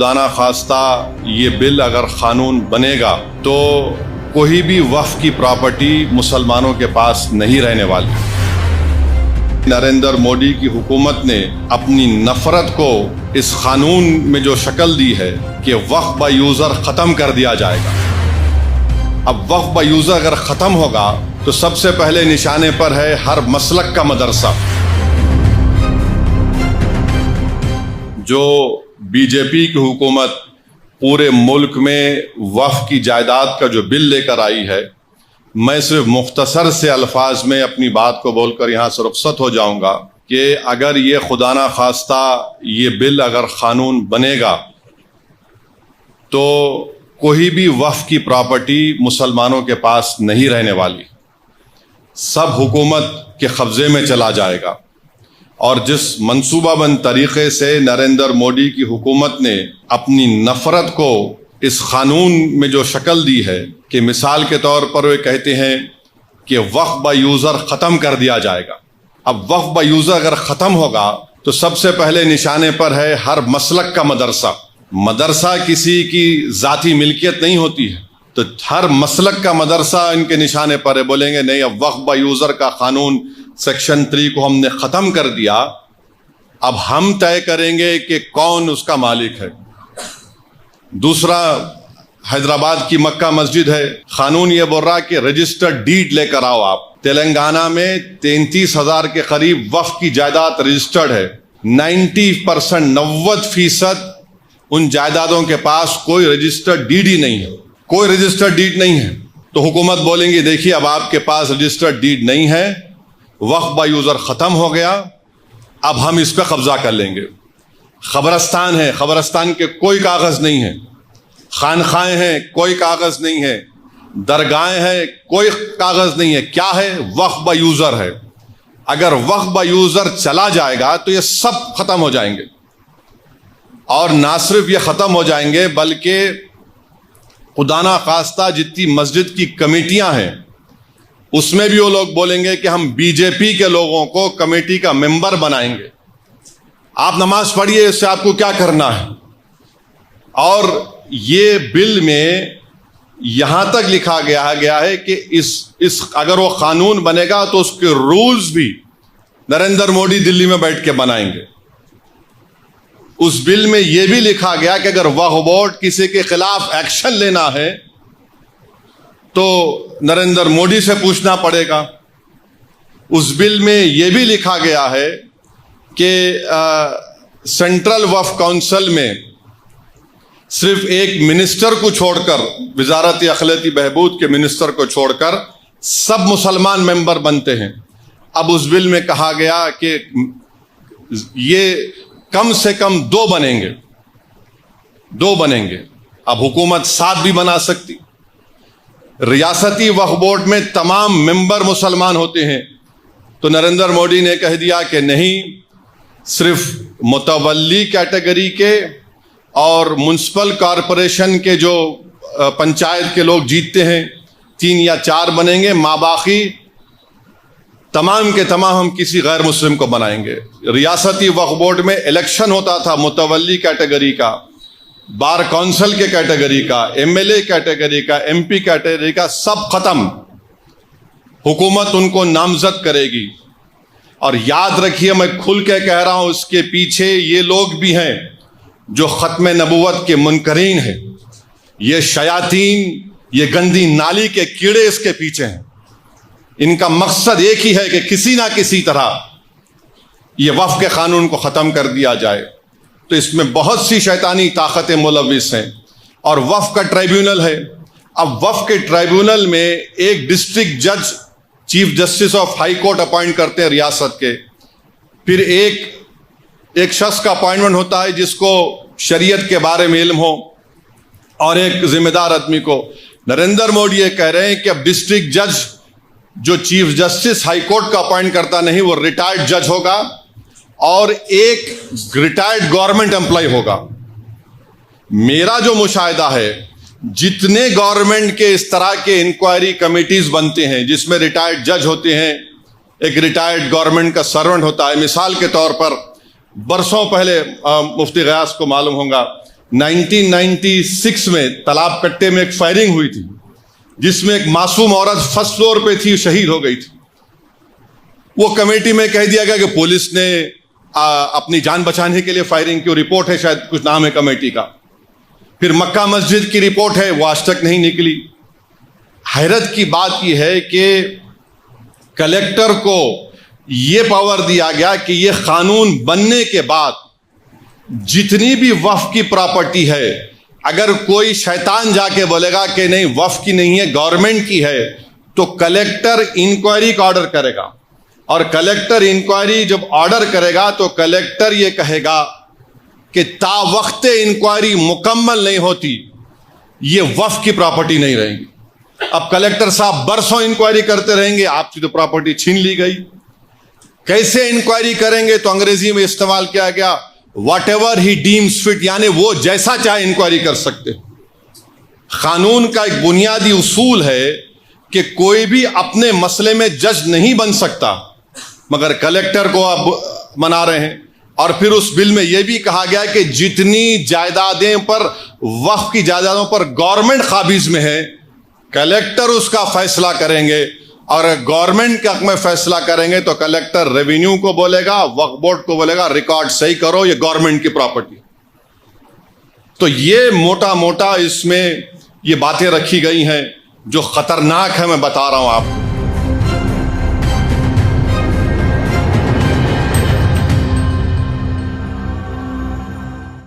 खुदा ना खास्ता ये बिल अगर कानून बनेगा तो कोई भी वक्फ की प्रॉपर्टी मुसलमानों के पास नहीं रहने वाली। नरेंद्र मोदी की हुकूमत ने अपनी नफरत को इस कानून में जो शक्ल दी है कि वक्फ बाय यूजर खत्म कर दिया जाएगा। अब वक्फ बाय यूजर अगर खत्म होगा तो सबसे पहले निशाने पर है हर मसलक का मदरसा। जो बीजेपी की हुकूमत पूरे मुल्क में वक्फ की जायदाद का जो बिल लेकर आई है, मैं सिर्फ मुख्तसर से अल्फाज में अपनी बात को बोलकर यहाँ से रुखसत हो जाऊंगा कि अगर ये खुदा ना खास्ता ये बिल अगर कानून बनेगा तो कोई भी वक्फ की प्रॉपर्टी मुसलमानों के पास नहीं रहने वाली, सब हुकूमत के कब्जे में चला जाएगा। और जिस मंसूबाबंद तरीके से नरेंद्र मोदी की हुकूमत ने अपनी नफरत को इस कानून में जो शक्ल दी है कि मिसाल के तौर पर वे कहते हैं कि वक्फ बाय यूजर खत्म कर दिया जाएगा। अब वक्फ बाय यूजर अगर खत्म होगा तो सबसे पहले निशाने पर है हर मसलक का मदरसा। मदरसा किसी की जाती मिल्कियत नहीं होती है, तो हर मसलक का मदरसा इनके निशाने पर है। बोलेंगे नहीं, अब वक्फ बाय यूजर का कानून सेक्शन 3 को हमने खत्म कर दिया, अब हम तय करेंगे कि कौन उसका मालिक है। दूसरा, हैदराबाद की मक्का मस्जिद है, कानून ये बोल रहा कि रजिस्टर्ड डीड लेकर आओ आप। तेलंगाना में 33,000 के करीब वक्फ की जायदाद रजिस्टर्ड है। 90% उन जायदादों के पास कोई रजिस्टर्ड डीड ही नहीं है, कोई रजिस्टर्ड डीड नहीं है। तो हुकूमत बोलेंगी देखिए अब आपके पास रजिस्टर्ड डीड नहीं है, वक्फ बाय यूजर खत्म हो गया, अब हम इस पर कब्जा कर लेंगे। खबरस्तान है, खबरस्तान के कोई कागज नहीं है। खानखाएं हैं, कोई कागज नहीं है। दरगाहें हैं, कोई कागज नहीं है। क्या है? वक्फ बाय यूजर है। अगर वक्फ बाय यूजर चला जाएगा तो ये सब खत्म हो जाएंगे, और ना सिर्फ ये खत्म हो जाएंगे बल्कि खुदा ना खास्ता जितनी मस्जिद की कमेटियां हैं उसमें भी वो लोग बोलेंगे कि हम बीजेपी के लोगों को कमेटी का मेंबर बनाएंगे। आप नमाज पढ़िए, इससे आपको क्या करना है। और ये बिल में यहां तक लिखा गया है कि इस अगर वो कानून बनेगा तो उसके रूल्स भी नरेंद्र मोदी दिल्ली में बैठ के बनाएंगे। उस बिल में यह भी लिखा गया कि अगर वक्फ बोर्ड किसी के खिलाफ एक्शन लेना है तो नरेंद्र मोदी से पूछना पड़ेगा। उस बिल में यह भी लिखा गया है कि सेंट्रल वक्फ काउंसिल में सिर्फ एक मिनिस्टर को छोड़कर, वजारत अखिलती बहबूद के मिनिस्टर को छोड़कर सब मुसलमान मेंबर बनते हैं। अब उस बिल में कहा गया कि ये कम से कम 2 बनेंगे। अब हुकूमत 7 भी बना सकती। रियासती वक्फ बोर्ड में तमाम मेंबर मुसलमान होते हैं, तो नरेंद्र मोदी ने कह दिया कि नहीं, सिर्फ मुतवल्ली कैटेगरी के और म्युनिसिपल कॉरपोरेशन के जो पंचायत के लोग जीतते हैं 3 या 4 बनेंगे, माबाकी तमाम के तमाम हम किसी गैर मुस्लिम को बनाएंगे। रियासती वक्फ बोर्ड में इलेक्शन होता था मुतवल्ली कैटेगरी का, बार काउंसिल के कैटेगरी का, एमएलए कैटेगरी का, एमपी कैटेगरी का, सब खत्म। हुकूमत उनको नामजद करेगी। और याद रखिए, मैं खुल के कह रहा हूं, इसके पीछे ये लोग भी हैं जो खत्म नबूवत के मुनकरीन हैं। ये शयातीन, ये गंदी नाली के कीड़े इसके पीछे हैं। इनका मकसद एक ही है कि किसी ना किसी तरह ये वक्फ के कानून को खत्म कर दिया जाए। तो इसमें बहुत सी शैतानी ताकतें मुलविस हैं। और वक्फ का ट्राइब्यूनल है। अब वक्फ के ट्राइब्यूनल में एक डिस्ट्रिक्ट जज chief justice of high court appoint करते हैं रियासत के। फिर एक शख्स का अपॉइंटमेंट होता है जिसको शरीयत के बारे में इल्म हो, और एक जिम्मेदार आदमी को। नरेंद्र मोदी ये कह रहे हैं कि अब डिस्ट्रिक्ट जज जो चीफ जस्टिस हाई कोर्ट का अपॉइंट करता नहीं, वो रिटायर्ड जज होगा और एक रिटायर्ड गवर्नमेंट एम्प्लॉय होगा। मेरा जो मुशाहिदा है, जितने गवर्नमेंट के इस तरह के इंक्वायरी कमिटीज बनते हैं जिसमें रिटायर्ड जज होते हैं, एक रिटायर्ड गवर्नमेंट का सर्वेंट होता है। मिसाल के तौर पर बरसों पहले मुफ्ती गयास को मालूम होगा, 1996 میں تالاب کٹے میں ایک فائرنگ ہوئی تھی جس میں ایک معصوم عورت فرسٹ فلور پہ تھی، شہید ہو گئی تھی. وہ کمیٹی میں کہہ دیا گیا کہ پولیس نے اپنی جان بچانے کے لیے فائرنگ کی. رپورٹ ہے، شاید کچھ نام ہے کمیٹی کا. پھر مکہ مسجد کی رپورٹ ہے، وہ آج تک نہیں نکلی. حیرت کی بات یہ ہے کہ کلیکٹر کو یہ پاور دیا گیا کہ یہ قانون بننے کے بعد جتنی بھی وقف کی پراپرٹی ہے، اگر کوئی شیطان جا کے بولے گا کہ نہیں وقف کی نہیں ہے گورنمنٹ کی ہے، تو کلیکٹر انکوائری کا آرڈر کرے گا. اور کلیکٹر انکوائری جب آرڈر کرے گا تو کلیکٹر یہ کہے گا کہ تا وقت انکوائری مکمل نہیں ہوتی یہ وقف کی پراپرٹی نہیں رہیں گی. اب کلیکٹر صاحب برسوں انکوائری کرتے رہیں گے، آپ کی تو پراپرٹی چھین لی گئی. کیسے انکوائری کریں گے؟ تو انگریزی میں استعمال کیا گیا whatever he deems fit, یعنی وہ جیسا چاہے انکوائری کر سکتے. قانون کا ایک بنیادی اصول ہے کہ کوئی بھی اپنے مسئلے میں جج نہیں بن سکتا، مگر کلیکٹر کو اب منا رہے ہیں. اور پھر اس بل میں یہ بھی کہا گیا کہ جتنی جائیدادیں پر وقف کی جائیدادوں پر گورنمنٹ قابض میں ہے، کلیکٹر اس کا فیصلہ کریں گے. اور گورنمنٹ کے حق میں فیصلہ کریں گے تو کلیکٹر ریونیو کو بولے گا، وقف بورڈ کو بولے گا ریکارڈ صحیح کرو، یہ گورنمنٹ کی پراپرٹی. تو یہ موٹا موٹا اس میں یہ باتیں رکھی گئی ہیں جو خطرناک ہے، میں بتا رہا ہوں آپ کو.